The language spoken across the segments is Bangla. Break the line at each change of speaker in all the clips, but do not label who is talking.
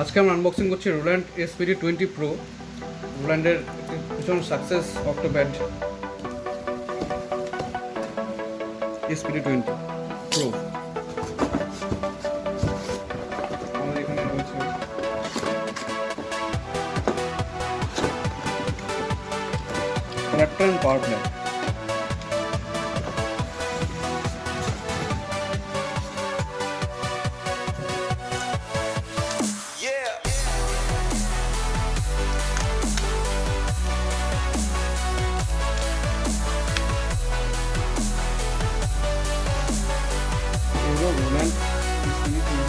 আজকে আমরা আনবক্সিং করছি রোল্যান্ড এসপিডি 20 প্রো। রোল্যান্ডের ভীষণ সাকসেস অক্টোপ্যাড এসপিডি 20 প্রো। আমাদের এখানে রয়েছে অ্যাডাপ্টার পাওয়ার প্ল্যাগ। Roland Octopad Spd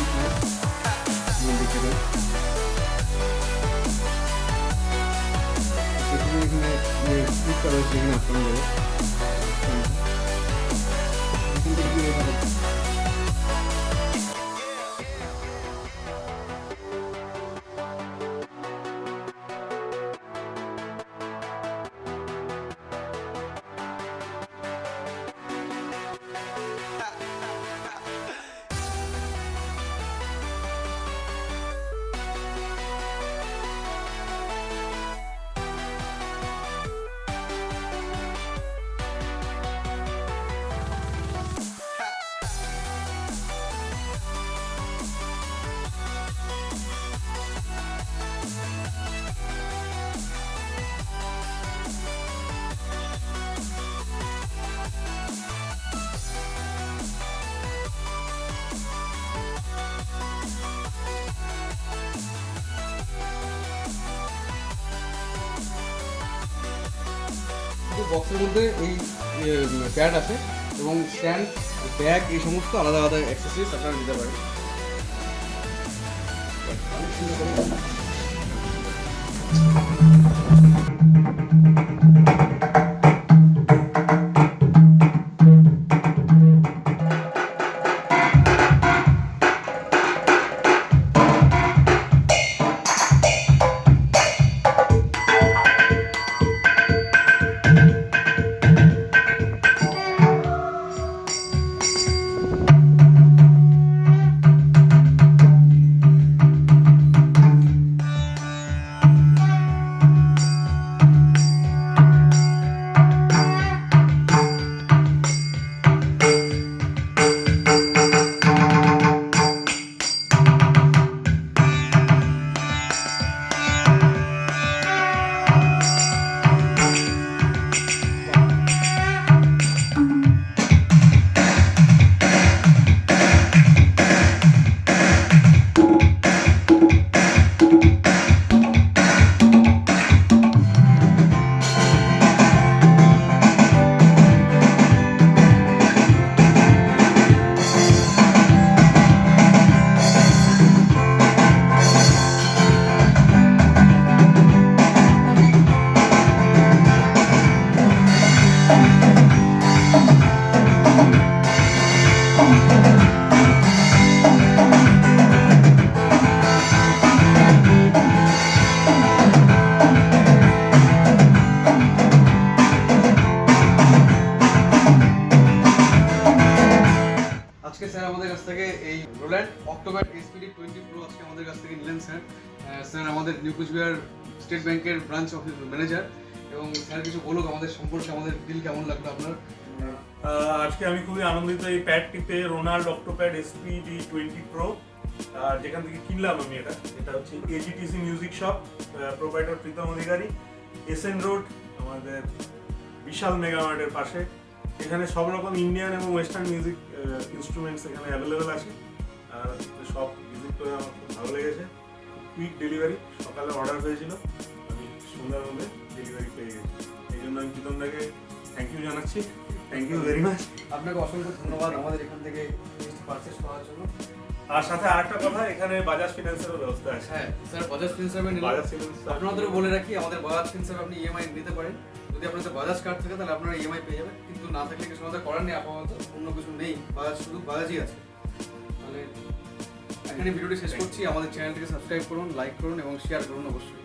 বক্সের মধ্যে এই প্যাড আছে এবং স্ট্যান্ড, ব্যাগ, এই সমস্ত আলাদা আলাদা অ্যাক্সেসরিজ আপনারা নিতে পারেন। আজকে স্যার আমাদের কাছ থেকে এই রোল্যান্ড অক্টোপ্যাড এসপিডি 20 প্রো আজকে আমাদের কাছ থেকে নিলেন স্যার। স্যার আমাদের নিউ কুচবিহার স্টেট ব্যাংকের ব্রাঞ্চ অফিস ম্যানেজার, এবং স্যার কিছু বলুক আমাদের সম্পর্কে, আমাদের ডিল কেমন লাগলো আপনার।
আজকে আমি খুবই আনন্দিত এই প্যাডটিতে, রোনাল্ড অক্টোপ্যাড এসপিডি 20 প্রো, আর যেখান থেকে কিনলাম আমি এটা হচ্ছে AGTC music shop, proprietor Pritam Adhikari, SN road, আমাদের বিশাল মেগামার্টের পাশে। এখানে সব রকম ইন্ডিয়ান এবং ওয়েস্টার্ন মিউজিক ইনস্ট্রুমেন্টস এখানে অ্যাভেলেবেল আছে। আর সব ভিজিট করে আমার খুব ভালো লেগেছে। কুইক ডেলিভারি, সকালে অর্ডার হয়েছিল, আমি সন্ধ্যার মধ্যে ডেলিভারি পেয়ে গেছি। এই জন্য আমি প্রীতমদাকে থ্যাংক ইউ জানাচ্ছি। Thank you very much.
আপনাকে অসংখ্য ধন্যবাদ আমাদের এখান থেকে পারচেস করার জন্য।
আর সাথে আরেকটা কথা, এখানে বাজাজ ফিন্যান্সেরও ব্যবস্থা আছে।
হ্যাঁ স্যার, বাজাজ ফিন্যান্স আপনাদের বলে রাখি, আমাদের বাজাজ ফিন্যান্স আপনি ইএমআই নিতে পারেন। যদি আপনাদের বাজাজ কার্ড থাকে তাহলে আপনারা ইএমআই পেয়ে যাবেন, কিন্তু না থাকলে কিছু আমাদের করার নেই, আপাতত অন্য কিছু নেই, বাজাজ শুধু বাজাজই আছে। তাহলে এখানে ভিডিওটি শেষ করছি। আমাদের চ্যানেলটিকে সাবস্ক্রাইব করুন, লাইক করুন এবং শেয়ার করুন অবশ্যই।